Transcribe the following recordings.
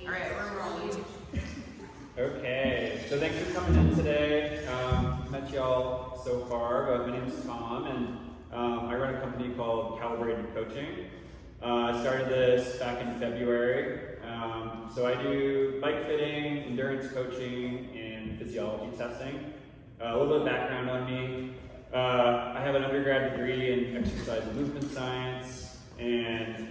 All right, we're rolling. Okay, so thanks for coming in today. Met y'all so far, but my name is Tom, and I run a company called Calibrated Coaching. I started this back in February. So I do bike fitting, endurance coaching, and physiology testing. A little bit of background on me. I have an undergrad degree in exercise and movement science, and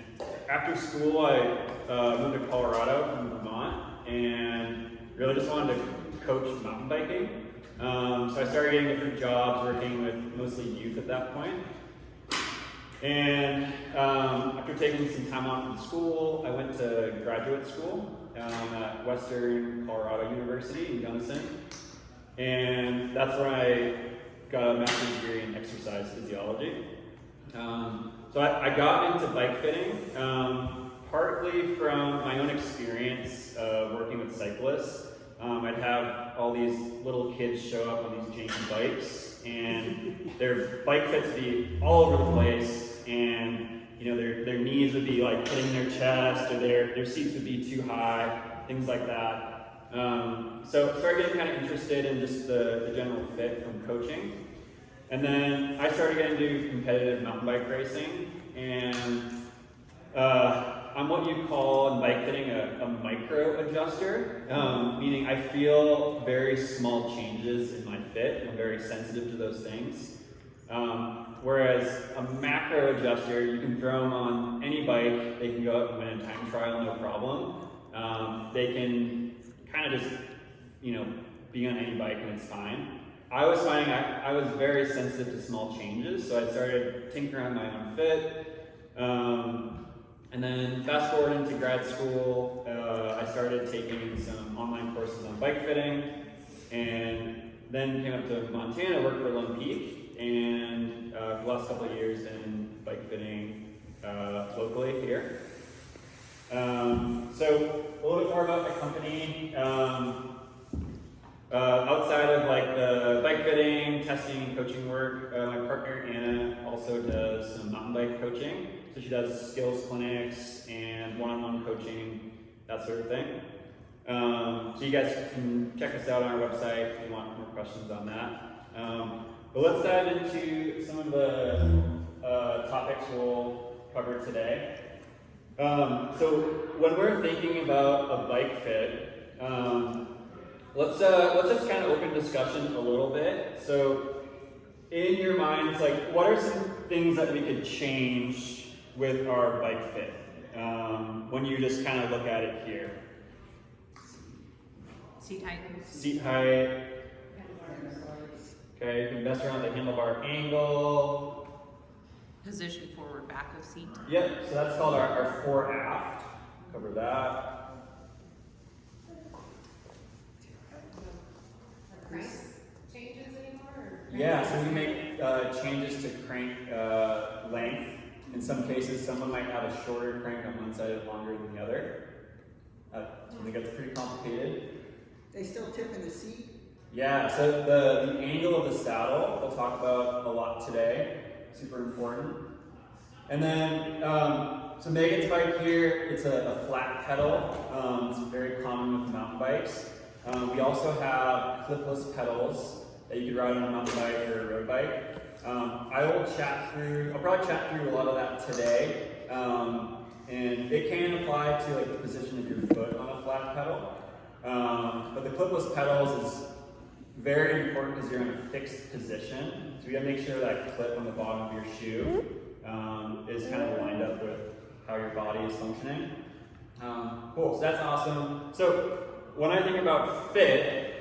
after school I moved to Colorado from Vermont, and really just wanted to coach mountain biking. So I started getting different jobs working with mostly youth at that point. And after taking some time off from school, I went to graduate school at Western Colorado University in Gunnison. And that's where I got a master's degree in exercise physiology. So I got into bike fitting partly from my own experience of working with cyclists. I'd have all these little kids show up on these janky bikes, and their bike fits would be all over the place, and you know their knees would be like hitting their chest, or their seats would be too high, things like that. So I started getting kind of interested in just the general fit from coaching. And then I started getting into competitive mountain bike racing, and I'm what you call in bike fitting a micro adjuster, meaning I feel very small changes in my fit. I'm very sensitive to those things. Whereas a macro adjuster, you can throw them on any bike, they can go out and win a time trial, no problem. They can kind of just, be on any bike and it's fine. I was finding I was very sensitive to small changes, so I started tinkering on my own fit. And then fast forward into grad school, I started taking some online courses on bike fitting, and then came up to Montana, worked for Lone Peak, and for the last couple of years in bike fitting locally here. So a little bit more about the company. Outside of like the bike fitting, testing, and coaching work, my partner Anna also does some mountain bike coaching. So she does skills clinics and one-on-one coaching, that sort of thing. So you guys can check us out on our website if you want more questions on that. But let's dive into some of the topics we'll cover today. So when we're thinking about a bike fit, let's just kind of open discussion a little bit. So in your minds, like, what are some things that we could change with our bike fit when you just kind of look at it here? Seat height. Seat height. Okay, you can mess around the handlebar angle. Position forward, back of seat. Yep, so that's called our fore aft. Cover that. Crank changes anymore? Yeah, so we make changes to crank length. In some cases, someone might have a shorter crank on one side and longer than the other. I think that's pretty complicated. They still tip in the seat? Yeah, so the angle of the saddle we'll talk about a lot today. Super important. And then, so Megan's bike here, it's a flat pedal. It's very common with mountain bikes. We also have clipless pedals that you could ride on a mountain bike or a road bike. I'll probably chat through a lot of that today. And it can apply to like the position of your foot on a flat pedal. But the clipless pedals is very important because you're in a fixed position. So you gotta make sure that clip on the bottom of your shoe is kind of lined up with how your body is functioning. Cool, so that's awesome. So when I think about fit,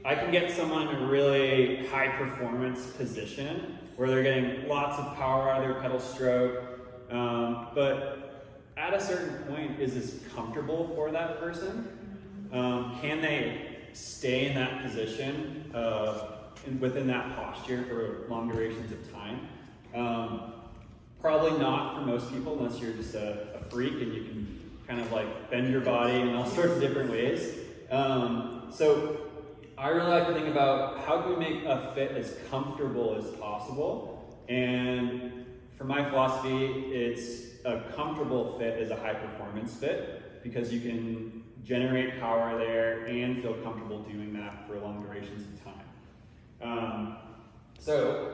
I can get someone in a really high performance position where they're getting lots of power out of their pedal stroke, but at a certain point, is this comfortable for that person? Can they stay in that position within that posture for long durations of time? Probably not for most people unless you're just a freak and you can kind of like bend your body in all sorts of different ways. So I really like to think about how can we make a fit as comfortable as possible. And for my philosophy, it's a comfortable fit is a high performance fit. because you can generate power there and feel comfortable doing that for long durations of time. So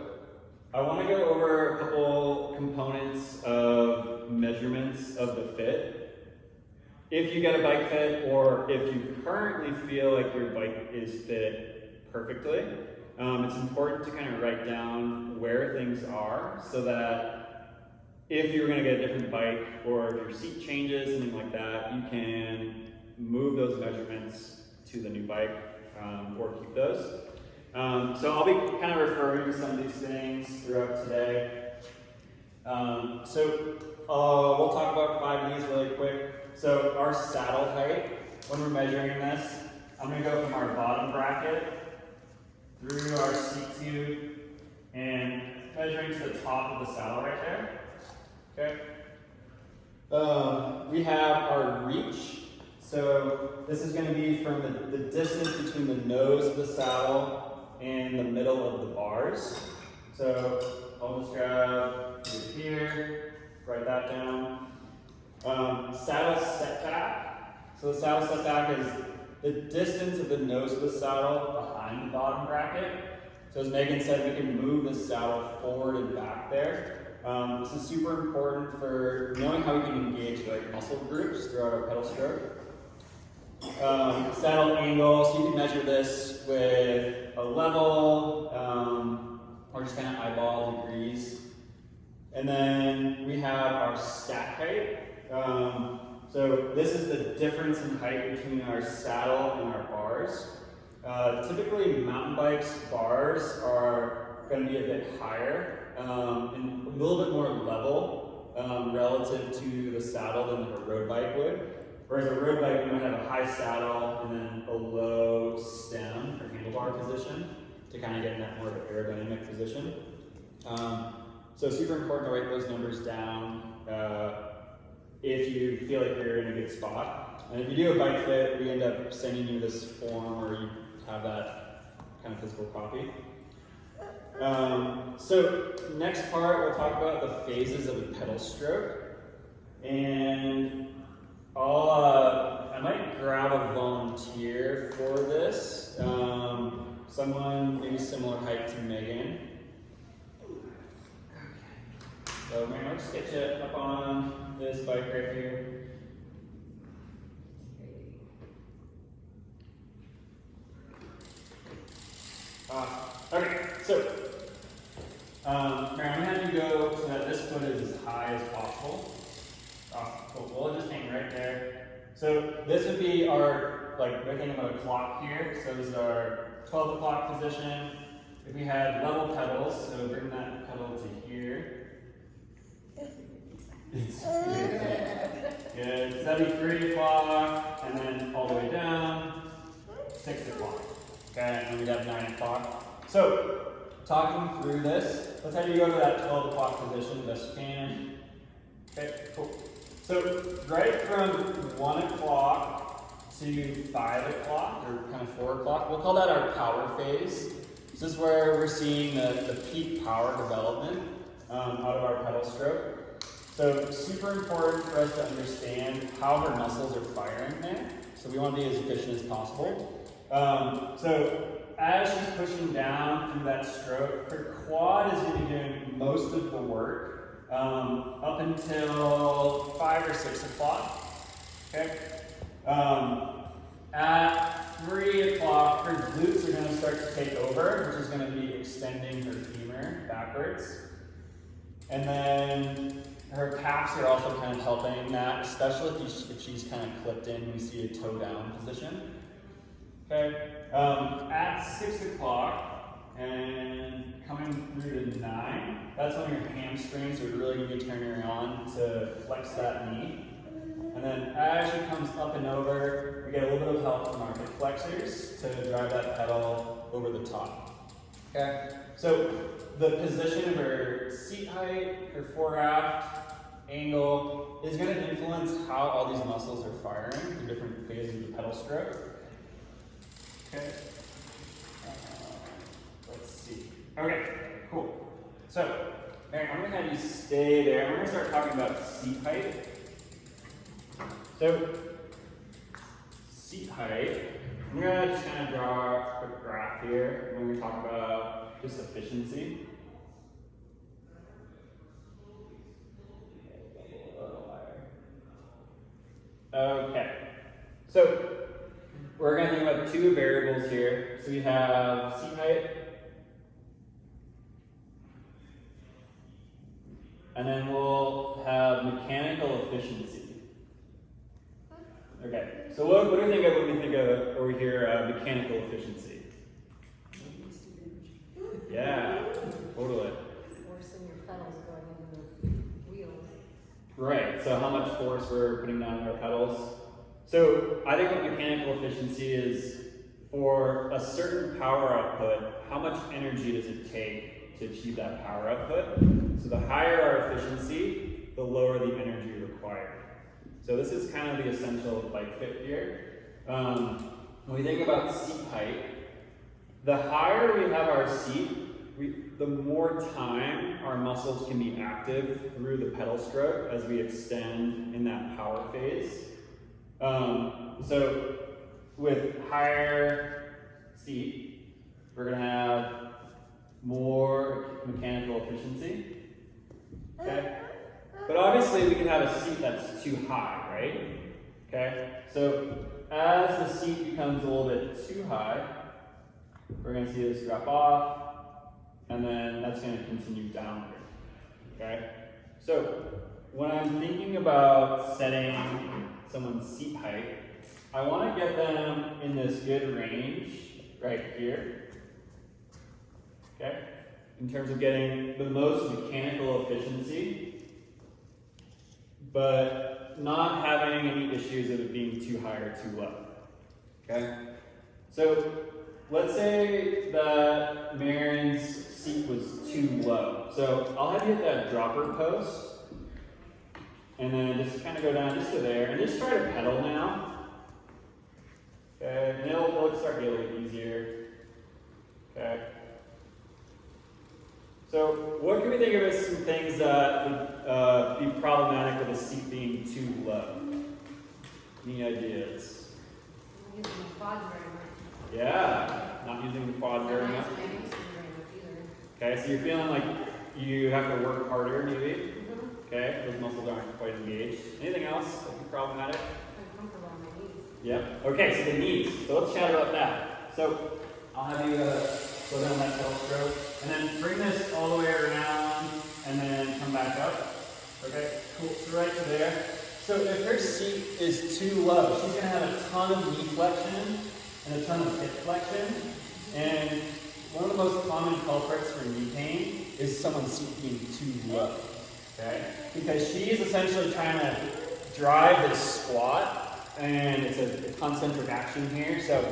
I want to go over a couple components of measurements of the fit. If you get a bike fit, or if you currently feel like your bike is fit perfectly, it's important to kind of write down where things are so that if you're going to get a different bike or if your seat changes, something like that, you can move those measurements to the new bike or keep those. So I'll be kind of referring to some of these things throughout today. We'll talk about 5 of these really quick. So our saddle height, when we're measuring this, I'm going to go from our bottom bracket through our seat tube and measuring to the top of the saddle right there. Okay. We have our reach. So this is going to be from the distance between the nose of the saddle and the middle of the bars. So I'll just grab it here, write that down. Saddle setback. So the saddle setback is the distance of the nose of the saddle behind the bottom bracket. So as Megan said, we can move the saddle forward and back there. This is super important for knowing how we can engage like muscle groups throughout our pedal stroke. Saddle angle, so you can measure this with a level or just kind of eyeball degrees. And then we have our stack height. So this is the difference in height between our saddle and our bars. Typically mountain bikes bars are going to be a bit higher and a little bit more level relative to the saddle than a road bike would. Whereas a road bike, we might have a high saddle and then a low stem or handlebar position to kind of get in that more of an aerodynamic position. So super important to write those numbers down if you feel like you're in a good spot. And if you do a bike fit, we end up sending you this form where you have that kind of physical copy. So next part, we'll talk about the phases of a pedal stroke. And I might grab a volunteer for this. Someone maybe similar height to Megan. So Megan, I'll just get you up on this bike right here. Okay, so Mary, I'm going to have you go so that this foot is as high as possible. Cool. We'll just hang right there. So this would be our, like, we're thinking about a clock here. So this is our 12 o'clock position. If we had level pedals, so bring that pedal to here. Good. So that'd be 3 o'clock, and then all the way down, 6 o'clock. Okay, and then we'd have 9 o'clock. So, talking through this, let's have you go to that 12 o'clock position, best you can. Okay, cool. So, right from 1 o'clock to 5 o'clock, or kind of 4 o'clock, we'll call that our power phase. This is where we're seeing the peak power development out of our pedal stroke. So super important for us to understand how her muscles are firing there. So we want to be as efficient as possible. So as she's pushing down through that stroke, her quad is going to be doing most of the work up until 5 or 6 o'clock. Okay. At 3 o'clock, her glutes are going to start to take over, which is going to be extending her femur backwards. And then her calves are also kind of helping that, especially if she's kind of clipped in, we see a toe down position. Okay, at 6 o'clock and coming through to 9, that's when your hamstrings are really going to be turning on to flex that knee. And then as she comes up and over, we get a little bit of help from our hip flexors to drive that pedal over the top. Okay, so the position of her seat height, her foreaft, angle is going to influence how all these muscles are firing through different phases of the pedal stroke. Okay. Let's see. Okay, cool. So, Mary, I'm going to have you stay there. We're going to start talking about seat height. So, seat height, I'm gonna just kind of draw a quick graph here. We're gonna talk about just efficiency. Okay, so we're gonna think about two variables here. So we have seat height, and then we'll have mechanical efficiency. Okay, so what do you think of when we think of over here mechanical efficiency? Yeah, totally. Forcing your pedals going into the wheels. Right, so how much force we're putting down on our pedals. So I think what mechanical efficiency is, for a certain power output, how much energy does it take to achieve that power output? So the higher our efficiency, the lower the energy required. So this is kind of the essential bike fit here. When we think about seat height, the higher we have our seat, the more time our muscles can be active through the pedal stroke as we extend in that power phase. So with higher seat, we're gonna have more mechanical efficiency, okay? But obviously we can have a seat that's too high, right? Okay, so as the seat becomes a little bit too high, we're gonna see this drop off, and then that's gonna continue downward, okay? So when I'm thinking about setting someone's seat height, I wanna get them in this good range right here, okay? In terms of getting the most mechanical efficiency, but not having any issues of it being too high or too low, okay? So let's say that Marin's seat was too low. So I'll have you hit that dropper post, and then just kind of go down just to there, and just try to pedal now. Okay, and it'll start getting a little easier. Okay. So what can we think of as some things that would be problematic with a seat being too low? Any ideas? I'm using the quads very much. Yeah, not using the quads very much. I'm not using them very much either. Okay, so you're feeling like you have to work harder maybe. Okay, those muscles aren't quite engaged. Anything else that would be problematic? I'm comfortable on my knees. Yep. Okay, so the knees. So let's chat about that. So I'll have you go down that pedal stroke, and then bring this all the way around, and then come back up. Okay, cool. So right to there. So if her seat is too low, she's gonna have a ton of knee flexion and a ton of hip flexion. And one of the most common culprits for knee pain is someone's seat being too low. Okay? Because she's essentially trying to drive this squat, and it's a concentric action here. So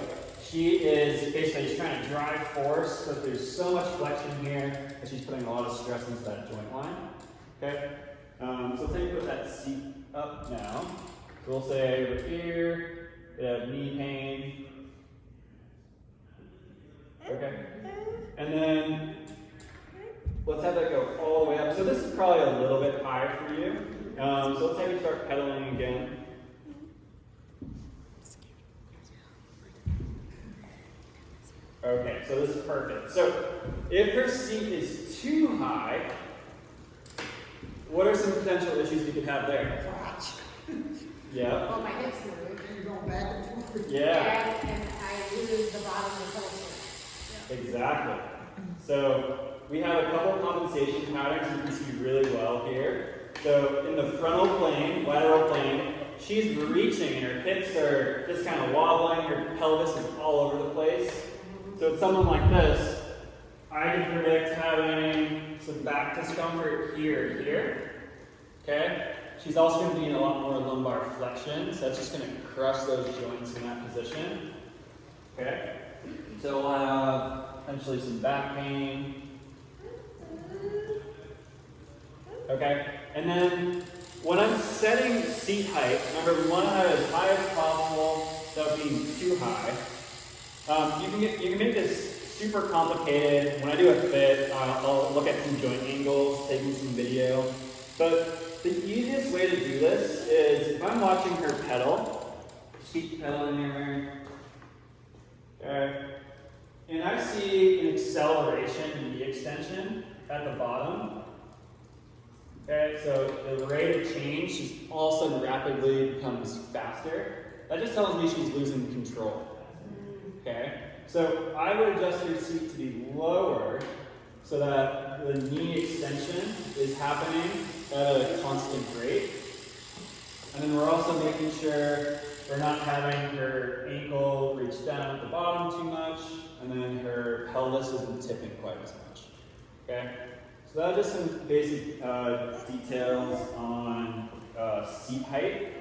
she is basically just trying to drive force, but there's so much flexion here that she's putting a lot of stress into that joint line. Okay? So let's say you put that seat up now. So we'll say over here, we have knee pain. Okay? And then let's have that go all the way up. So this is probably a little bit high for you. So let's have you start pedaling again. Okay, so this is perfect. So if her seat is too high, what are some potential issues we could have there? Watch. Yeah. Well, my hips move. You're going back and forth. Yeah. And I lose the bottom of the pedal switch. Exactly. So we have a couple compensation patterns you can see really well here. So in the frontal plane, lateral plane, she's reaching and her hips are just kind of wobbling, her pelvis is all over the place. So it's someone like this, I can predict having some back discomfort here, okay? She's also going to be in a lot more lumbar flexion, so that's just going to crush those joints in that position, okay? So we'll have potentially some back pain, okay? And then when I'm setting seat height, remember we want to have it as high as possible without being too high. You can make this super complicated. When I do a fit, I'll look at some joint angles, taking some video. But the easiest way to do this is if I'm watching her pedal, seat pedal in here. Okay. And I see an acceleration in the extension at the bottom. Okay, so the rate of change, she's all of a sudden rapidly becomes faster. That just tells me she's losing control. Okay, so I would adjust her seat to be lower so that the knee extension is happening at a constant rate. And then we're also making sure we're not having her ankle reach down at the bottom too much, and then her pelvis isn't tipping quite as much. Okay, so that's just some basic details on seat height.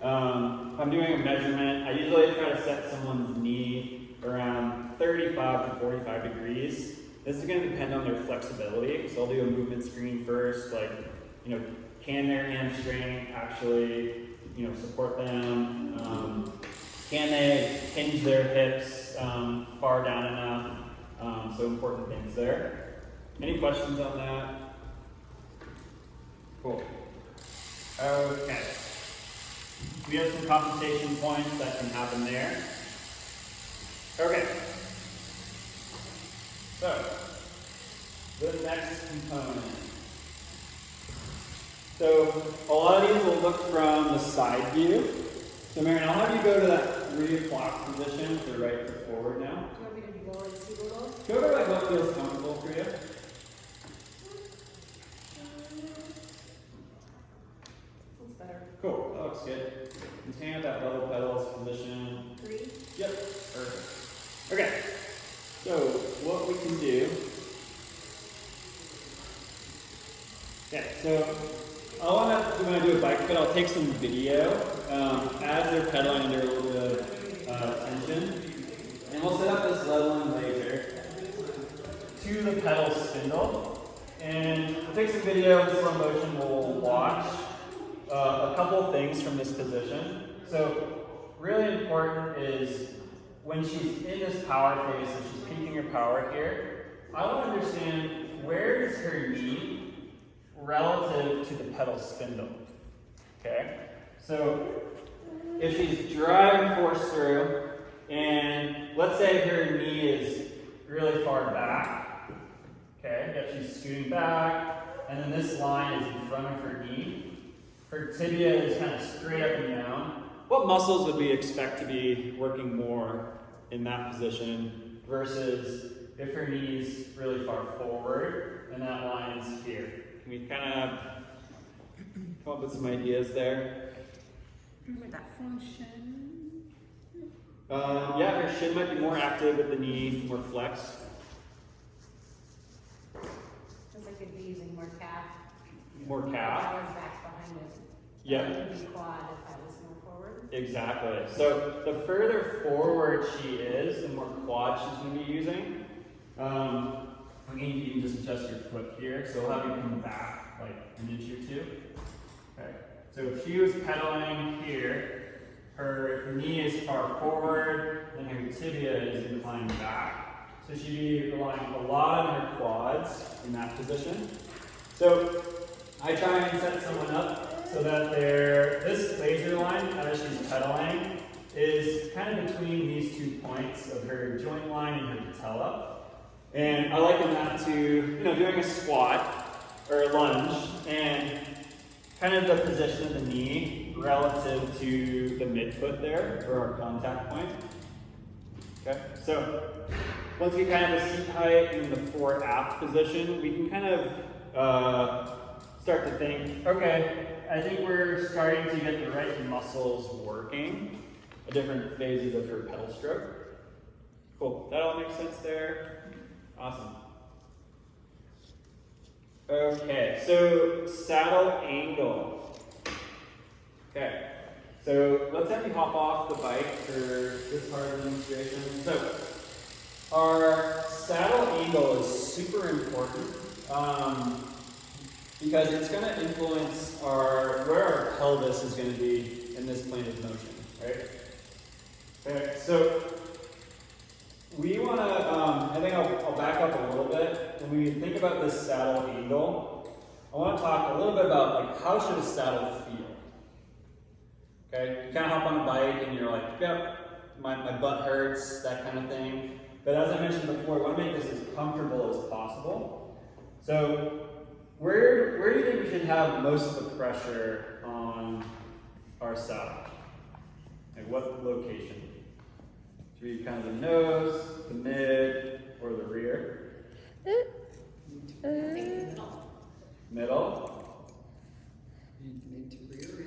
If I'm doing a measurement, I usually try to set someone's knee around 35 to 45 degrees. This is going to depend on their flexibility, so I'll do a movement screen first, like, can their hamstring actually, support them? Can they hinge their hips far down enough? So important things there. Any questions on that? Cool. Okay. We have some compensation points that can happen there. Okay. So, the next component. So, a lot of these will look from the side view. So, Marion, I'll have you go to that 3 o'clock position with the right foot forward now. Do you want me to lower the seat a little? Go to like what feels comfortable for you. That's better. Cool, that looks good. Continue at that level pedals position. 3? Yep, perfect. Okay, so what we can do. Yeah, so when I do a bike fit, I'll take some video as they're pedaling under a little bit of tension. And we'll set up this leveling laser to the pedal spindle. And we'll take some video in slow motion. We'll watch a couple things from this position. So really important is when she's in this power phase, so she's peaking her power here, I want to understand where is her knee relative to the pedal spindle. Okay? So if she's driving force through, and let's say her knee is really far back, okay, yep, she's scooting back, and then this line is in front of her knee. Her tibia is kind of straight up and down. What muscles would we expect to be working more in that position versus if her knee's really far forward and that line is here? Can we kind of come up with some ideas there? That function. Yeah, her shin might be more active with the knee more flexed. Just like you'd be using more calf. More calf. Power's back behind it. Yeah. That would be quad if I was more forward. Exactly. So the further forward she is, the more quad she's going to be using. Again, you can just adjust your foot here, so we'll have you come back like an inch or two. Okay. So if she was pedaling here, her knee is far forward, and her tibia is inclined back. So she'd be relying a lot on her quads in that position. So I try and set someone up so that this laser line, as she's pedaling, is kind of between these 2 points of her joint line and her patella. And I liken that to, doing a squat or a lunge and kind of the position of the knee relative to the midfoot there, or our contact point. Okay, so once we kind of the seat height in the fore aft position, we can kind of start to think, okay, I think we're starting to get the right muscles working at different phases of her pedal stroke. Cool, that all makes sense there? Awesome. Okay, so saddle angle. Okay, so let's have you hop off the bike for this part of the demonstration. So our saddle angle is super important because it's going to influence where our pelvis is going to be in this plane of motion, right? Okay, so we want to, I think I'll back up a little bit. When we think about this saddle angle, I want to talk a little bit about how should a saddle feel. Okay, you kind of hop on a bike and you're like, yep, my butt hurts, that kind of thing. But as I mentioned before, we want to make this as comfortable as possible. So where do you think we should have most of the pressure on our saddle? Like what location? Should be kind of the nose, the mid, or the rear? Middle? Mid to rear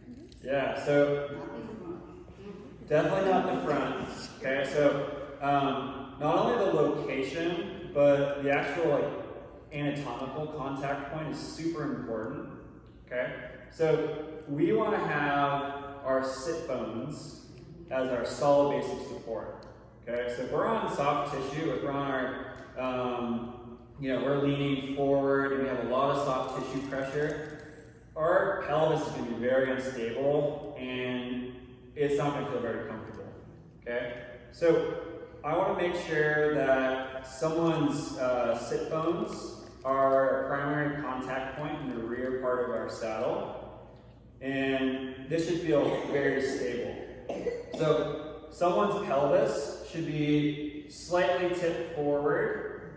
in there? Yeah, so Not in front. definitely not the front. Okay, so not only the location, but the actual like anatomical contact point is super important. Okay, so we want to have our sit bones as our solid base of support. Okay, so if we're on soft tissue, if we're on our, we're leaning forward and we have a lot of soft tissue pressure, our pelvis is going to be very unstable and it's not going to feel very comfortable. Okay, so I want to make sure that someone's sit bones are a primary contact point in the rear part of our saddle, and this should feel very stable. So someone's pelvis should be slightly tipped forward,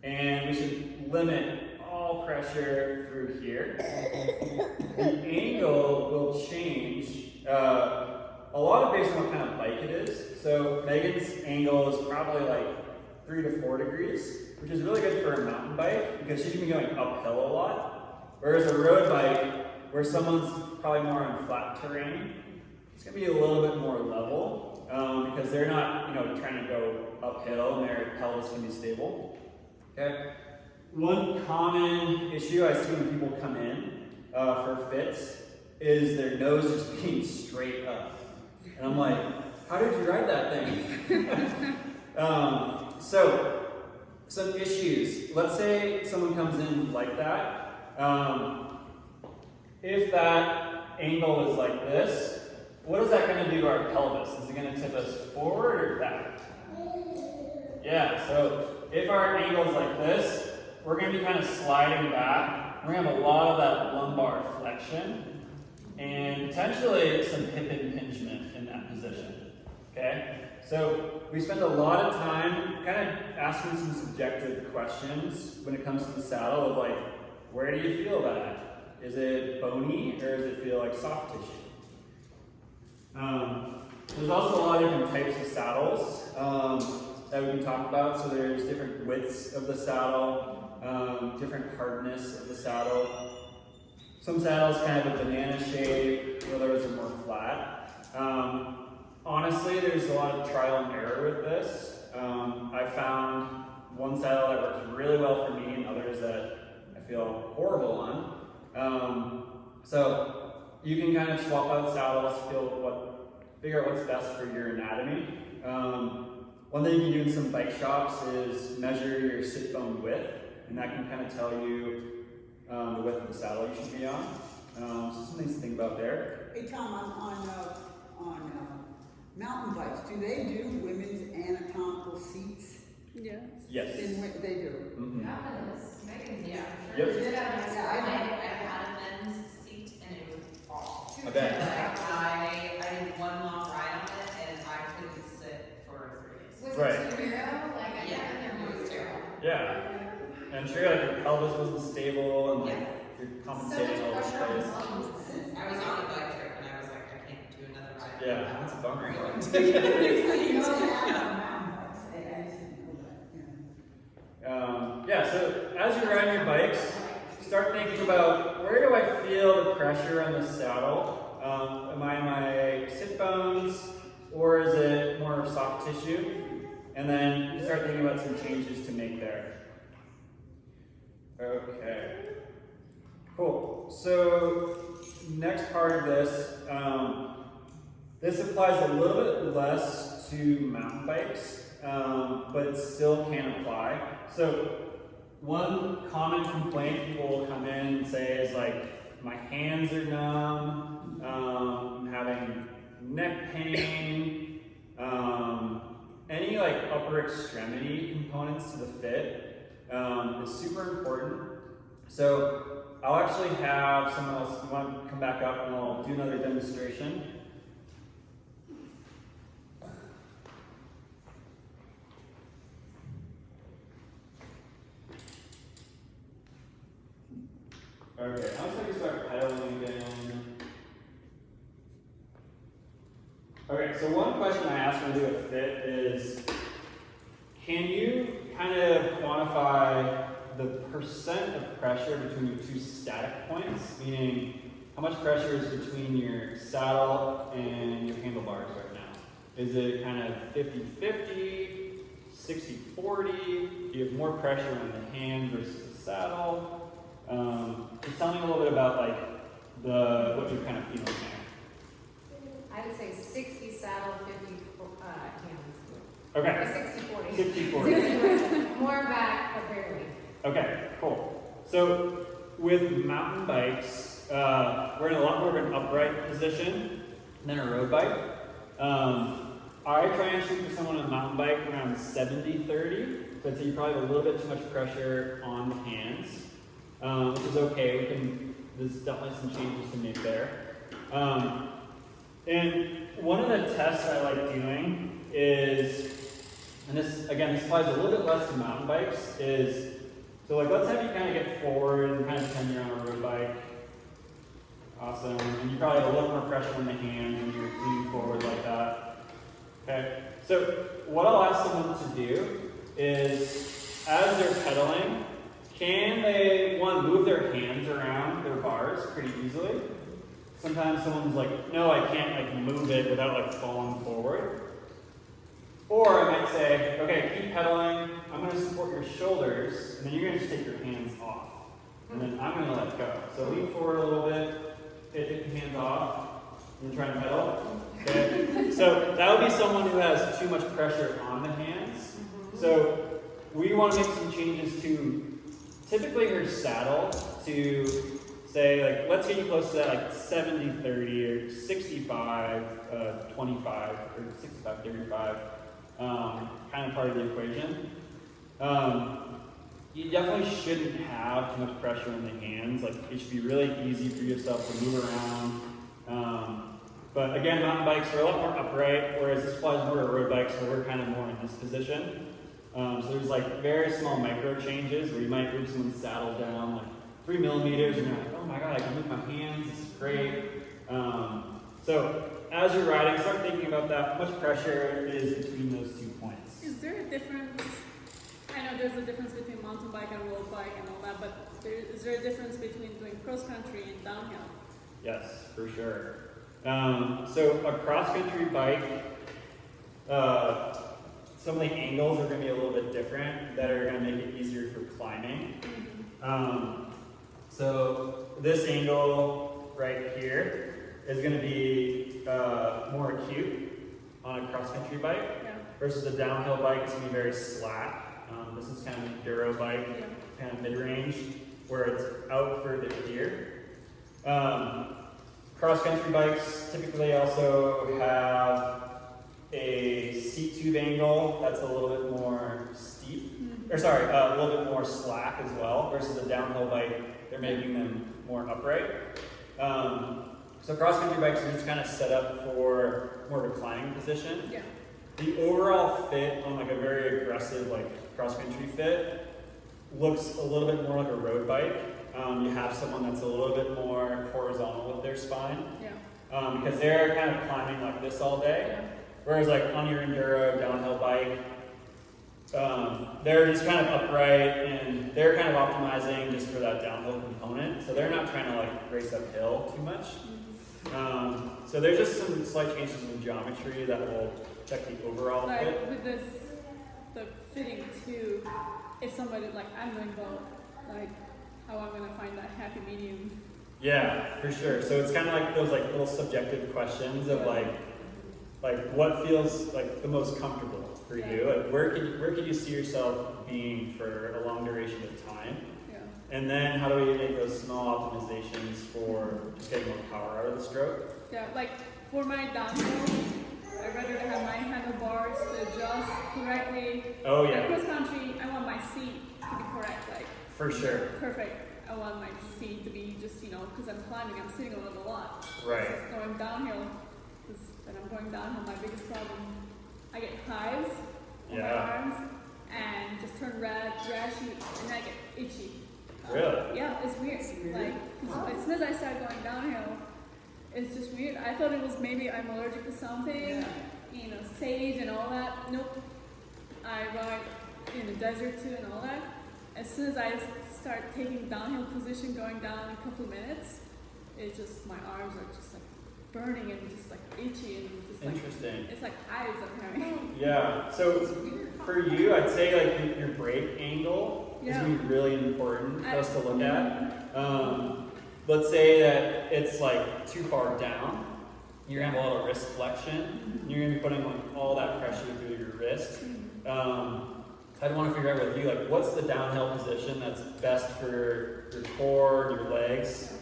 and we should limit all pressure through here. The angle will change a lot of based on what kind of bike it is. So Megan's angle is probably like 3 to 4 degrees, which is really good for a mountain bike because she's gonna be going uphill a lot. Whereas a road bike, where someone's probably more on flat terrain, it's gonna be a little bit more level because they're not, trying to go uphill and their pelvis can be stable. Okay. One common issue I see when people come in for fits is their nose just being straight up. And I'm like, how did you ride that thing? So, some issues. Let's say someone comes in like that. If that angle is like this, what is that going to do to our pelvis? Is it going to tip us forward or back? Yeah, so if our angle is like this, we're going to be kind of sliding back. We're going to have a lot of that lumbar flexion and potentially some hip impingement in that position. Okay? So we spend a lot of time kind of asking some subjective questions when it comes to the saddle of like, where do you feel that? Is it bony or does it feel like soft tissue? There's also a lot of different types of saddles that we can talk about. So there's different widths of the saddle, different hardness of the saddle. Some saddles kind of have a banana shape, others are more flat. Honestly, there's a lot of trial and error with this. I found one saddle that works really well for me and others that I feel horrible on. So you can kind of swap out saddles, figure out what's best for your anatomy. One thing you can do in some bike shops is measure your sit bone width, and that can kind of tell you the width of the saddle you should be on. So some things to think about there. Hey Tom, on mountain bikes, do they do women's anatomical seats? Yes. Yes. They do. Mm-hmm. Megan's, yeah. Yep. We did have a Yeah, I know. I had a men's seat and it was awful. I bet. I did one long ride on it and I couldn't sit for 3 days. Right. it too narrow? It was terrible. Yeah. And I'm sure like your pelvis wasn't stable and like Yeah. you're So compensating all much this pressure on the space. lungs. I was on a bike trip and I was like, I can't do another ride. Yeah, that's a bummer. You know, they have on mountain bikes. I just didn't know that, yeah. So as you're riding your bikes, start thinking about where do I feel the pressure on the saddle? Am I in my sit bones or is it more soft tissue? And then you start thinking about some changes to make there. Okay. Cool. So next part of this, this applies a little bit less to mountain bikes, but it still can apply. So one common complaint people will come in and say is like, my hands are numb, I'm having neck pain, any like upper extremity components to the fit is super important. So I'll actually have someone else want to come back up and I'll do another demonstration. Okay, so one question I asked when I do a fit is, can you kind of quantify the percent of pressure between your two static points? Meaning, how much pressure is between your saddle and your handlebars right now? Is it kind of 50-50, 60-40? Do you have more pressure on the hand versus the saddle? Just tell me a little bit about like what you're kind of feeling there. I would say 60 saddle, 50 hands. Okay. Or 60-40. 60-40. More back, but barely. Okay, cool. So with mountain bikes, we're in a lot more of an upright position than a road bike. I try and shoot for someone on a mountain bike around 70-30. So I'd say you probably have a little bit too much pressure on the hands, which is okay. There's definitely some changes to make there. And one of the tests I like doing is, and this applies a little bit less to mountain bikes, is, so like let's have you kind of get forward and kind of pretend you're on a road bike. Awesome. And you probably have a little more pressure on the hands when you're leaning forward like that. Okay. So what I'll ask someone to do is, as they're pedaling, can they, one, move their hands around their bars pretty easily? Sometimes someone's like, no, I can't like move it without like falling forward. Or I might say, okay, keep pedaling. I'm going to support your shoulders, and then you're going to just take your hands off. And then I'm going to let go. So lean forward a little bit, take your hands off, and try and pedal. Okay? So that would be someone who has too much pressure on the hands. So we want to make some changes to typically her saddle to say, like, let's get you close to that, like 70-30 or 65-25 or 65-35 kind of part of the equation. You definitely shouldn't have too much pressure on the hands. Like, it should be really easy for yourself to move around. But again, mountain bikes are a lot more upright, whereas this applies more to road bikes, where we're kind of more in this position. So there's like very small micro changes where you might move someone's saddle down like 3 millimeters, and you're like, oh my god, I can move my hands, this is great. So as you're riding, start thinking about that, how much pressure is between those 2 points. Is there a difference? I know there's a difference between mountain bike and road bike and all that, but is there a difference between doing cross country and downhill? Yes, for sure. So a cross-country bike, some of the angles are going to be a little bit different that are going to make it easier for climbing. So this angle right here is going to be more acute on a cross-country bike, versus a downhill bike is going to be very slack. This is kind of an enduro bike, kind of mid-range, where it's out further here. Cross-country bikes typically also have a seat tube angle that's a little bit more steep, or sorry, a little bit more slack as well, versus a downhill bike, they're making them more upright. So cross-country bikes are just kind of set up for more of a climbing position. Yeah. The overall fit on like a very aggressive like cross-country fit looks a little bit more like a road bike. You have someone that's a little bit more horizontal with their spine, because they're kind of climbing like this all day. Whereas like on your enduro downhill bike, they're just kind of upright and they're kind of optimizing just for that downhill component. So they're not trying to like race uphill too much. So there's just some slight changes in geometry that will check the overall fit. Like with this, the fitting too, if somebody like, I'm doing both, like how I'm gonna find that happy medium. Yeah, for sure. So it's kind of like those like little subjective questions of like what feels like the most comfortable for you. Like where could you see yourself being for a long duration of time? Yeah. And then how do we make those small optimizations for just getting more power out of the stroke? Yeah, like for my downhill, I'd rather have my handlebars to adjust correctly. Oh Like yeah, cross country, I want my seat to be correct, like for sure. perfect. I want my seat to be just, because I'm climbing, I'm sitting on it a lot. Right. Just going downhill, because when I'm going downhill, my biggest problem, I get hives on my Yeah. arms and just turn red, rashy, and I get itchy. Really? Yeah, it's weird. Like, 'cause as soon as I start going downhill, it's just weird. I thought it was maybe I'm allergic to something, sage and all that. Nope. I ride in the desert too and all that. As soon as I start taking downhill position, going down in a couple of minutes, it just, my arms are just like burning and just like itchy and just like, Interesting. it's like hives I'm having. Yeah. So for you, I'd say like your brake angle is Yeah. gonna be really important for us to look at. Let's say that it's like too far down. You're gonna have a lot of wrist flexion. You're gonna be putting like all that pressure through your wrist. I'd want to figure out with you like what's the downhill position that's best for your core, your legs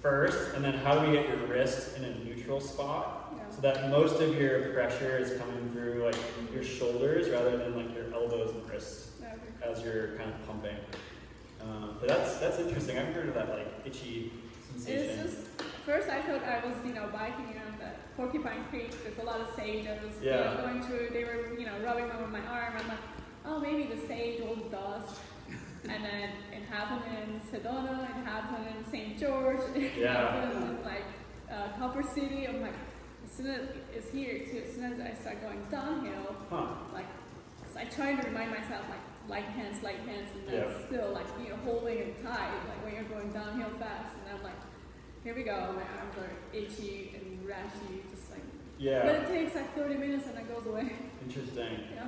first, and then how do we get your wrist in a neutral spot Yeah. so that most of your pressure is coming through like your shoulders rather than like your elbows and wrists Okay. as you're kind of pumping. But that's interesting. I've heard of that like itchy sensation. It's just, first I thought I was, biking around that Porcupine Creek. There's a lot of sage. I was Yeah. going through, they were, rubbing over my arm. I'm like, oh, maybe the sage will dust. And then it happened in Sedona, it happened in St. George, it Yeah. happened in like Copper City. I'm like, as soon as it's here too, as soon as I start going downhill, Huh. like, so I try to remind myself like light hands, and then Yeah. still like holding it tight, like when you're going downhill fast, and I'm like, here we go, my arms are itchy and rashy, just like. But Yeah. it takes like 30 minutes and it goes away. Interesting. Yeah.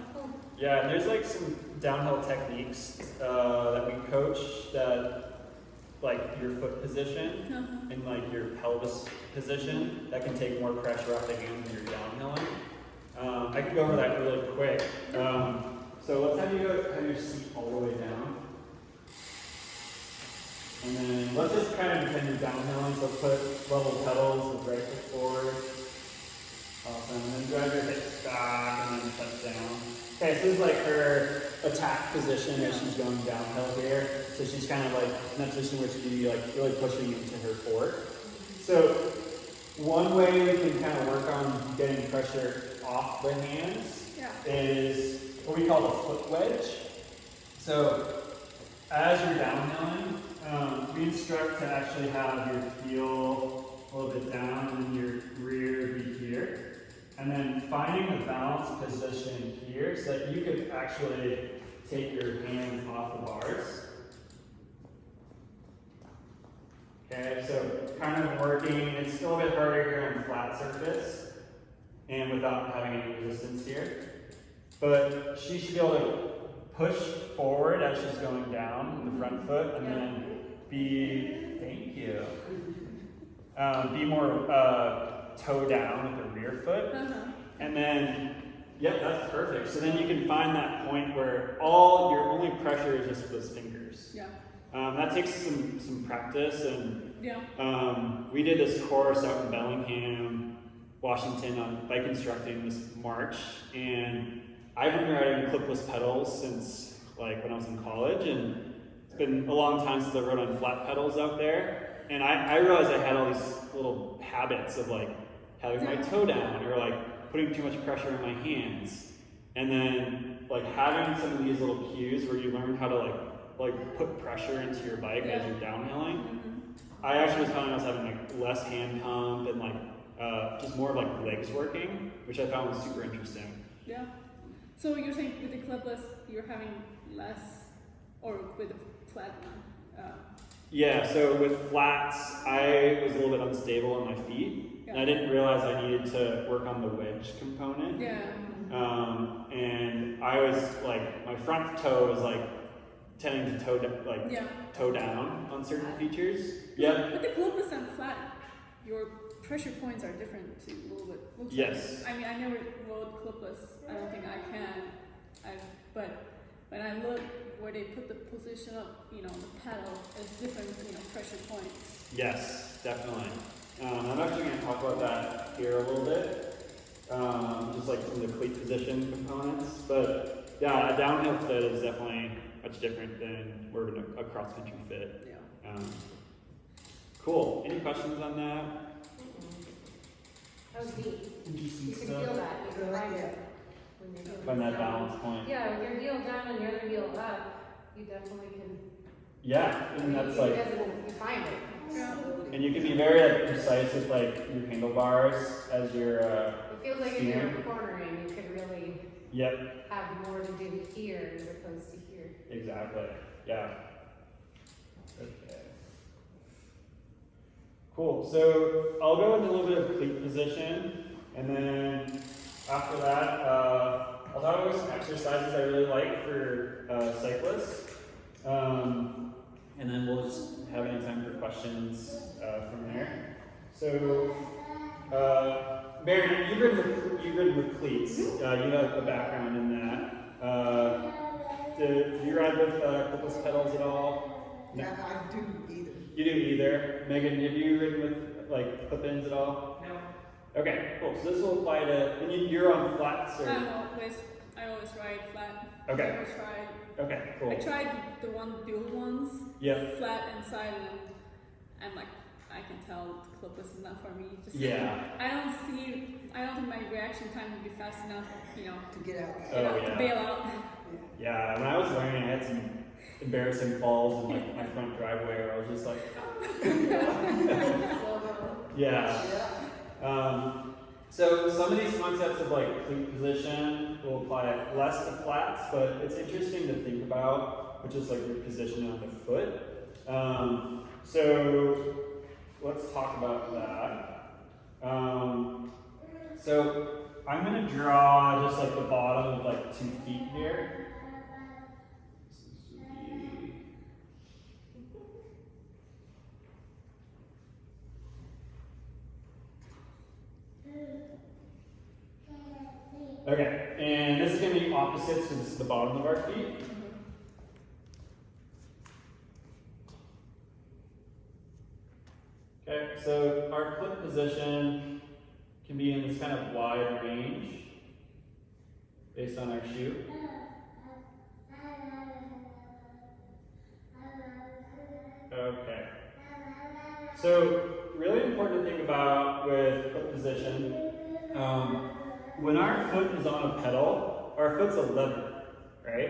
Yeah, and there's like some downhill techniques that we coach that like your foot position Uh-huh. and like your pelvis position that can take more pressure off the hands when you're downhilling. I can go over that really quick. So let's have you have your seat all the way down. And then let's just kind of pretend you're downhilling, so put level pedals with right foot forward. Awesome, and then drive your hips back and then touch down. Okay, so this is like her attack position as she's going downhill here. So she's kind of like in that position where she'd be like really pushing into her fork. So one way we can kind of work on getting pressure off the hands Yeah. is what we call the foot wedge. So as you're downhilling, we instruct to actually have your heel a little bit down and then your rear be here. And then finding the balance position here so that you could actually take your hands off the bars. Okay, so kind of working, it's still a bit harder here on flat surface and without having any resistance here. But she should be able to push forward as she's going down with the front foot and then thank you, be more toe down with the rear foot. Uh-huh. And then, yep, that's perfect. So then you can find that point where all your only pressure is just with those fingers. Yeah. That takes some practice, and Yeah. we did this course out in Bellingham, Washington, on bike instructing this March, and I've been riding clipless pedals since like when I was in college, and it's been a long time since I rode on flat pedals out there, and I realized I had all these little habits of like having my toe down or like putting too much pressure on my hands, and then like having some of these little cues where you learn how to like put pressure into your bike as you're downhilling. I actually was finding I was having like less hand pump and like just more of like legs working, which I found was super interesting. Yeah. So you're saying with the clipless, you're having less, or with the flat one? Yeah, so with flats, I was a little bit unstable on my feet, and I didn't realize I needed to work on the wedge component. Yeah. And I was like, my front toe was like tending to toe down on certain features. Yeah. But the clipless and flat, your pressure points are different too, a little bit. Looks Yes. like. I mean, I never rode clipless. I don't think I can. But when I look where they put the position of, the pedal, it's different, pressure points. Yes, definitely. I'm actually going to talk about that here a little bit, just like some of the cleat position components. But yeah, a downhill fit is definitely much different than more of a cross-country fit. Yeah. Cool. Any questions on that? That was neat. You Decent can stuff. feel that, you can find it. When you're doing Find that this. balance point. Yeah, with your heel down and your other heel up, you definitely can. Yeah, and that's you like, you find it. Yeah. and you can be very precise with like your handlebars as you're It feels like if you're cornering, you can Yep, have more to do here as opposed to here. exactly. Yeah. Okay. Cool. So I'll go into a little bit of cleat position, and then after that, I'll talk about some exercises I really like for cyclists, and then we'll just have any time for questions from there. So, Mary, you've ridden with cleats. You have a background in that. Do you ride with clipless pedals at all? Yeah, I do either. You do either. Megan, have you ridden with like clip-ins at all? No. Okay, cool. So this will apply to, and you're on flats or? I always ride flat. Okay. I always ride. Okay, cool. I tried the dual ones. Yeah. Flat inside, and I'm like, I can tell clipless is not for me. Just Yeah. I don't think my reaction time would be fast enough, To get out. Oh, to yeah. bail out. Yeah, when I was learning, I had some embarrassing falls in like my front driveway where I was just like, yeah. So some of these concepts of like cleat position will apply less to flats, but it's interesting to think about, which is like your position on the foot. So let's talk about that. So I'm gonna draw just like the bottom of like 2 feet here. Okay, and this is going to be opposites because this is the bottom of our feet. Okay, so our clip position can be in this kind of wide range based on our shoe. Okay. So really important to think about with foot position. When our foot is on a pedal, our foot's a lever, right?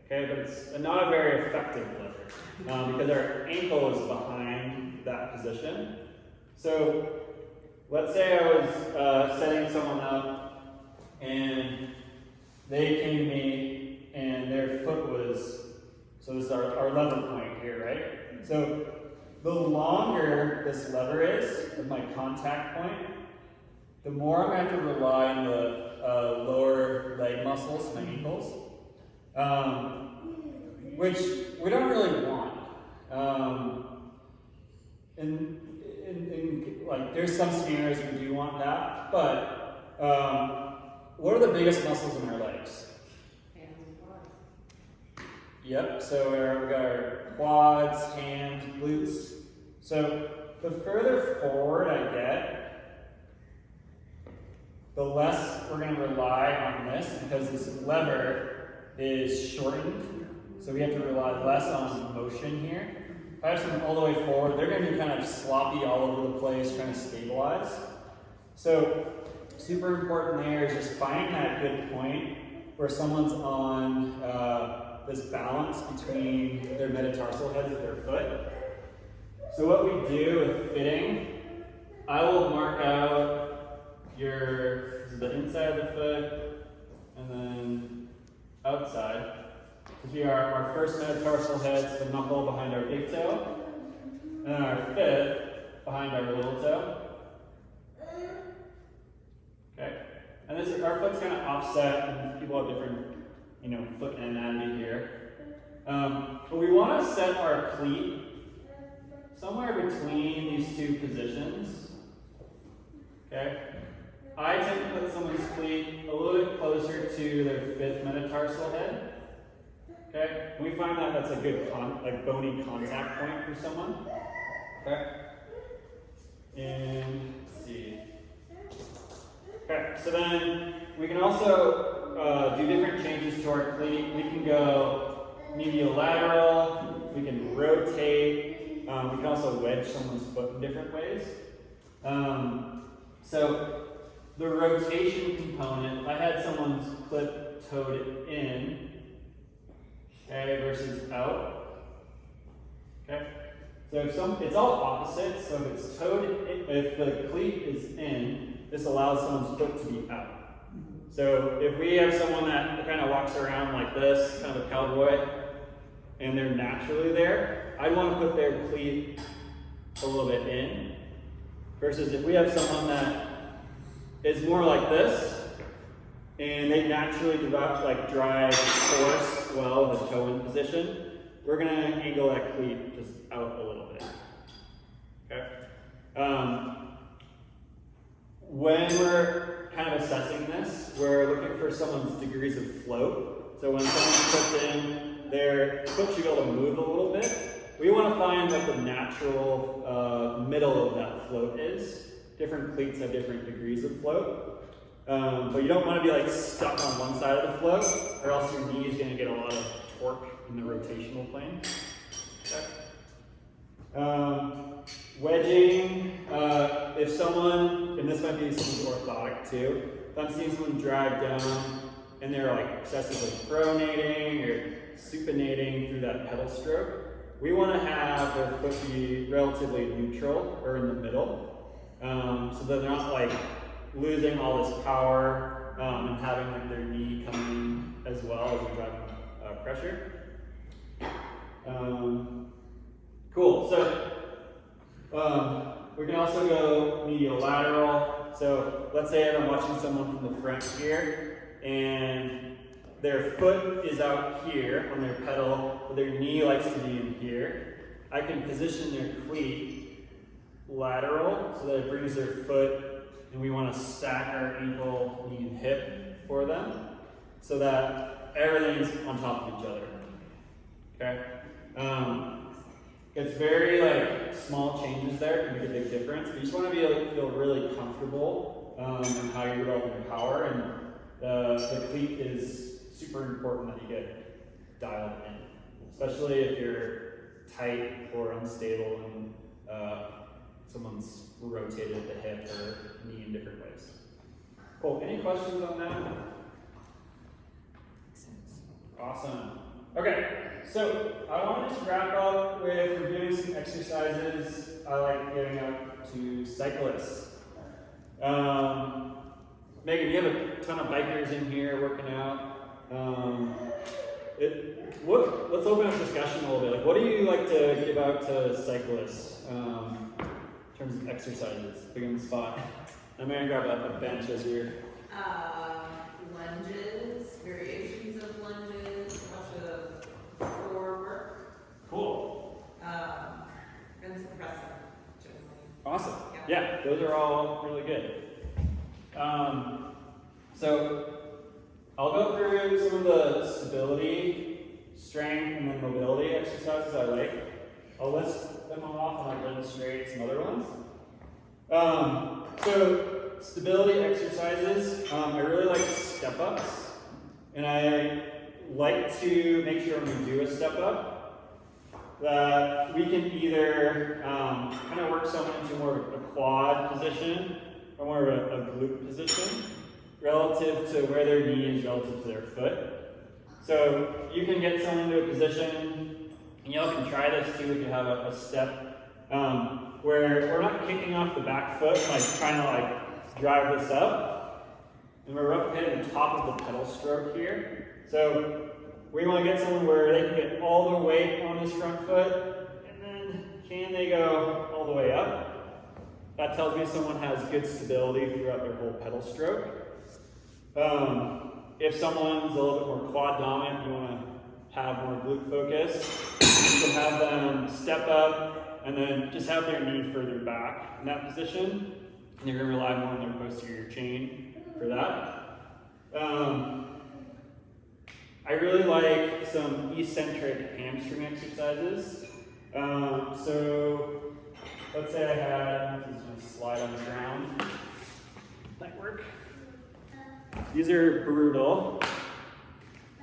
Okay, but it's not a very effective lever because our ankle is behind that position. So let's say I was setting someone up and they came to me and their foot was, so this is our lever point here, right? So the longer this lever is, my contact point, the more I'm going to have to rely on the lower leg muscles, my ankles, which we don't really want. Like, there's some scenarios we do want that, but what are the biggest muscles in our legs? Hands and quads. Yep, so we've got our quads, hands, glutes. So the further forward I get, the less we're going to rely on this because this lever is shortened. So we have to rely less on motion here. If I have someone all the way forward, they're going to be kind of sloppy all over the place trying to stabilize. So super important there is just finding that good point where someone's on this balance between their metatarsal heads of their foot. So what we do with fitting, I will mark out the inside of the foot and then outside. This will be our first metatarsal heads, the knuckle behind our big toe, and then our fifth behind our little toe. Okay, and this our foot's kind of offset, and people have different, foot anatomy here. But we want to set our cleat somewhere between these two positions. Okay. I tend to put someone's cleat a little bit closer to their fifth metatarsal head. Okay, we find that that's a good bony contact point for someone. Okay, and let's see. Okay, so then we can also do different changes to our cleat. We can go medial lateral. We can rotate. We can also wedge someone's foot in different ways. So the rotation component, if I had someone's clip toed in, okay, versus out, okay? So it's all opposite, so if it's toed in, if the cleat is in, this allows someone's foot to be out, So if we have someone that kind of walks around like this, kind of a cowboy, and they're naturally there, I'd want to put their cleat a little bit in. Versus if we have someone that is more like this, and they naturally drive force well with a toe in position, we're gonna angle that cleat just out a little bit. Okay. When we're kind of assessing this, we're looking for someone's degrees of float. So when someone puts in, their foot should be able to move a little bit. We want to find what the natural middle of that float is. Different cleats have different degrees of float. But you don't want to be like stuck on one side of the float, or else your knee is going to get a lot of torque in the rotational plane. Okay. Wedging, if someone, and this might be someone's orthotic too, if I'm seeing someone drive down and they're like excessively pronating or supinating through that pedal stroke, we want to have their foot be relatively neutral or in the middle, so that they're not like losing all this power and having like their knee come in as well as they're driving pressure. Cool. So we can also go medial lateral. So let's say I'm watching someone from the front here, and their foot is out here on their pedal, but their knee likes to be in here. I can position their cleat lateral so that it brings their foot, and we want to stack our ankle, knee, and hip for them so that everything's on top of each other. Okay? It's very like small changes there can make a big difference. But you just want to be able to feel really comfortable in how you're developing your power, and the cleat is super important that you get dialed in, especially if you're tight or unstable and someone's rotated the hip or knee in different ways. Cool. Any questions on that? Awesome. Okay, so I want to just wrap up with reviewing some exercises I like giving out to cyclists. Megan, you have a ton of bikers in here working out. Let's open up discussion a little bit. Like, what do you like to give out to cyclists in terms of exercises? Big on the spot. I'm gonna grab a bench as you're. Lunges, variations of lunges, a bunch of core work, Cool. and some pressing, generally. Awesome. Yeah, those are all really good. So I'll go through some of the stability, strength, and then mobility exercises I like. I'll list them off and I'll demonstrate some other ones. So stability exercises, I really like step ups, and I like to make sure when we do a step up that we can either kind of work someone into more of a quad position or more of a glute position relative to where their knee is relative to their foot. So you can get someone into a position, and y'all can try this too if you have a step, where we're not kicking off the back foot, like trying to like drive this up, and we're replicating the top of the pedal stroke here. So we want to get someone where they can get all the weight on this front foot, and then can they go all the way up? That tells me someone has good stability throughout their whole pedal stroke. If someone's a little bit more quad dominant, you want to have more glute focus, you can have them step up and then just have their knee further back in that position. And you're going to rely more on their posterior chain for that. I really like some eccentric hamstring exercises. So let's say I had, this is going to slide on the ground. Might work. These are brutal,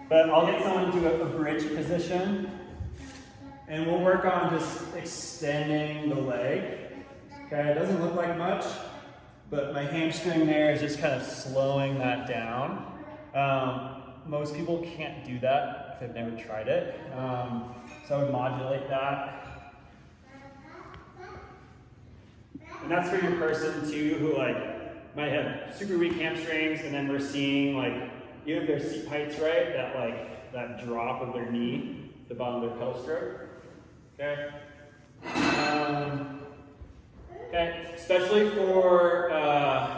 but I'll get someone into a bridge position, and we'll work on just extending the leg. Okay, it doesn't look like much, but my hamstring there is just kind of slowing that down. Most people can't do that if they've never tried it, so I would modulate that. And that's for your person too who like might have super weak hamstrings, and then we're seeing like, even if their seat height's right, that drop of their knee, the bottom of their pedal stroke. Okay. Okay, especially for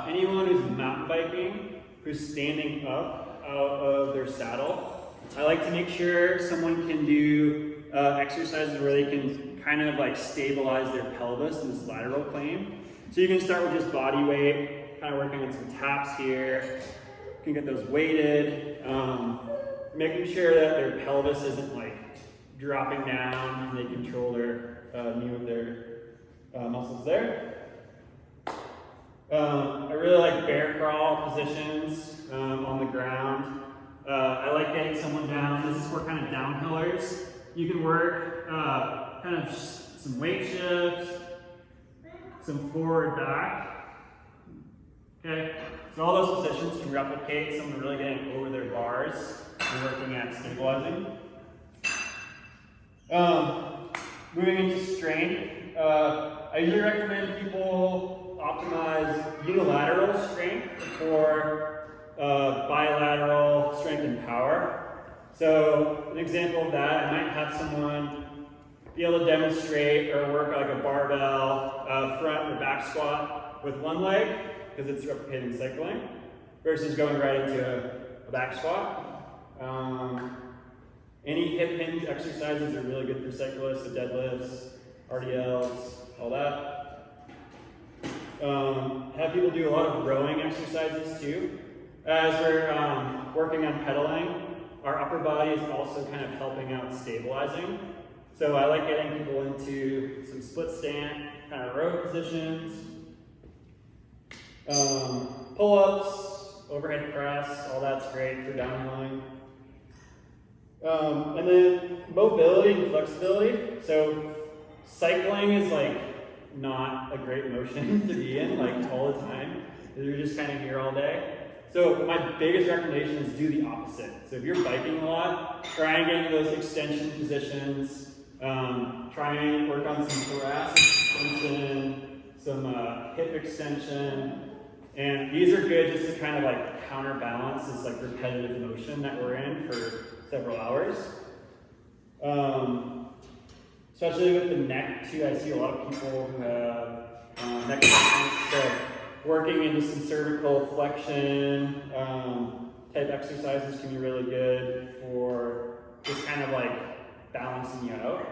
anyone who's mountain biking, who's standing up out of their saddle, I like to make sure someone can do exercises where they can kind of like stabilize their pelvis in this lateral plane. So you can start with just body weight, kind of working on some taps here. You can get those weighted, making sure that their pelvis isn't like dropping down, and they control their knee with their muscles there. I really like bear crawl positions on the ground. I like getting someone down. This is for kind of downhillers. You can work kind of some weight shifts, some forward back. Okay, so all those positions can replicate someone really getting over their bars and working at stabilizing. Moving into strength, I usually recommend people optimize unilateral strength for bilateral strength and power. So an example of that, I might have someone be able to demonstrate or work like a barbell front or back squat with one leg, because it's replicating cycling, versus going right into a back squat. Any hip hinge exercises are really good for cyclists, so deadlifts, RDLs, all that. Have people do a lot of rowing exercises too. As we're working on pedaling, our upper body is also kind of helping out stabilizing. So I like getting people into some split stand, kind of row positions, pull-ups, overhead press, all that's great for downhilling. And then mobility and flexibility. So cycling is like not a great motion to be in like all the time. You're just kind of here all day. So my biggest recommendation is do the opposite. So if you're biking a lot, try and get into those extension positions. Try and work on some thoracic extension, some hip extension. And these are good just to kind of like counterbalance this like repetitive motion that we're in for several hours. Especially with the neck too, I see a lot of people who have neck tightness, so working into some cervical flexion type exercises can be really good for just kind of like balancing you out.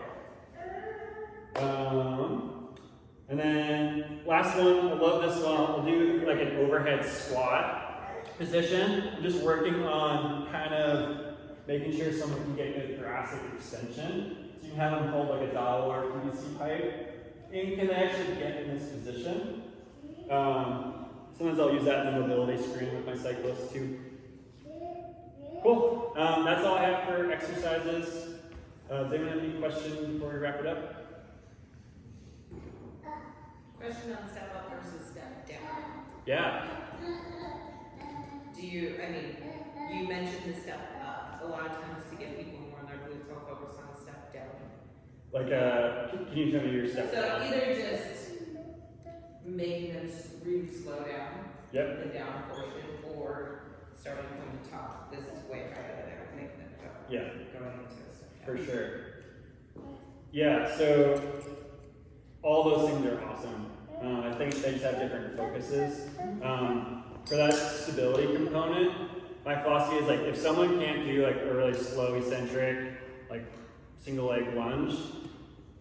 And then last one, I love this one, we'll do like an overhead squat position. I'm just working on kind of making sure someone can get good thoracic extension. So you can have them hold like a dowel or PVC pipe, and you can actually get in this position. Sometimes I'll use that in the mobility screen with my cyclists too. Cool, that's all I have for exercises. Does anyone have any questions before we wrap it up? Question on step up versus step down. Yeah. You mentioned the step up. A lot of times to get people more in their glutes, I'll focus on the step down. Like, can you show me your step So down? either just making them really slow down, Yep. the down portion, or starting from the top. This is way higher than I would make them go. Yeah. Going into a step For down. sure. Yeah, so all those things are awesome. I think they just have different focuses. For that stability component, my philosophy is like if someone can't do like a really slow eccentric, like single leg lunge,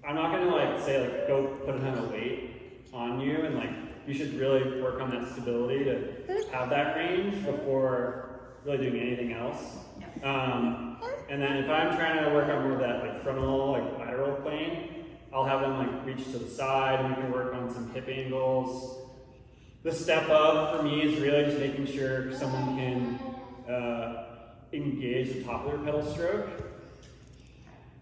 I'm not gonna like say like go put a ton of weight on you, and like you should really work on that stability to have that range before really doing anything else. And then if I'm trying to work on more of that like frontal, like lateral plane, I'll have them like reach to the side, and we can work on some hip angles. The step up for me is really just making sure someone can engage the top of their pedal stroke.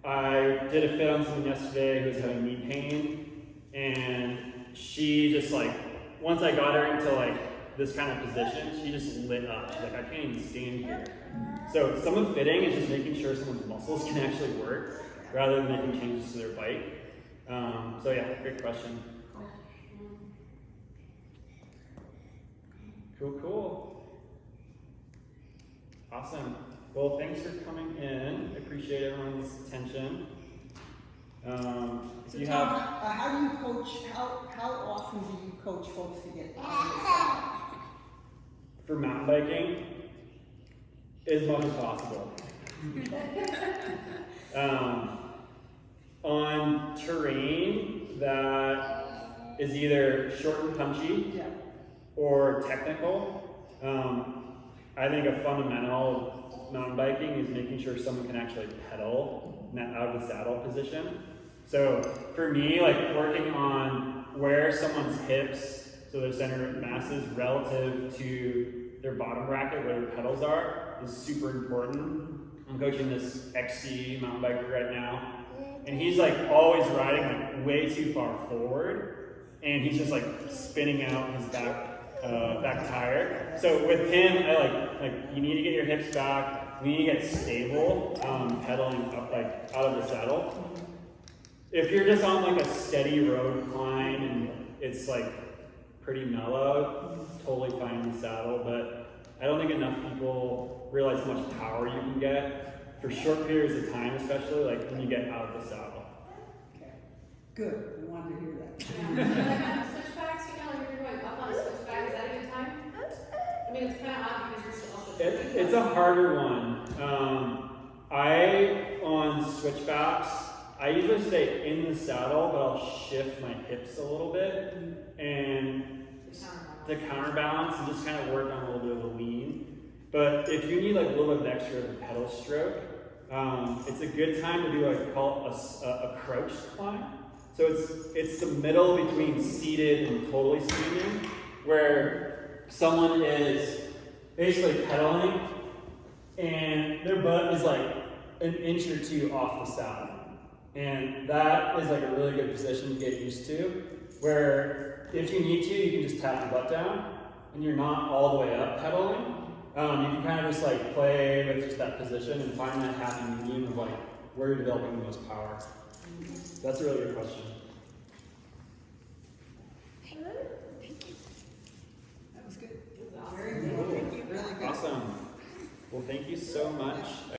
I did a fit on someone yesterday who was having knee pain, and she just like, once I got her into like this kind of position, she just lit up. She's like, I can't even stand here. So some of fitting is just making sure someone's muscles can actually work rather than making changes to their bike. So yeah, great question. Cool. Awesome. Well, thanks for coming in. Appreciate everyone's attention. If So you Tom, have how do you coach, how often do you coach folks to get out of the saddle? for mountain biking, as much as possible. On terrain that is either short and punchy Yeah. or technical, I think a fundamental of mountain biking is making sure someone can actually pedal out of the saddle position. So for me, like working on where someone's hips, so their center of mass is relative to their bottom bracket, where their pedals are, is super important. I'm coaching this XC mountain biker right now, and he's like always riding like way too far forward, and he's just like spinning out his back tire. So with him, I like you need to get your hips back. We need to get stable, pedaling up like out of the saddle. If you're just on like a steady road climb and it's like pretty mellow, totally fine in the saddle. But I don't think enough people realize how much power you can get for short periods of time, especially like when you get out of the saddle. Okay, good, I wanted to hear that. Switchbacks, you know, like if you're going up on a switchback, is that a good time? I mean, it's kind of odd because you're also turning. It's a harder one. On switchbacks, I usually stay in the saddle, but I'll shift my hips a little bit and to counterbalance and just kind of work on a little bit of a lean. But if you need like a little bit of extra of a pedal stroke, it's a good time to do like call it a crouched climb. So it's the middle between seated and totally standing, where someone is basically pedaling and their butt is like an inch or two off the saddle. And that is like a really good position to get used to, where if you need to, you can just tap your butt down and you're not all the way up pedaling. You can kind of just like play with just that position and find that happy medium of like where you're developing the most power. That's a really good question. That was good. Very good, really good. Awesome. Well, thank you so much.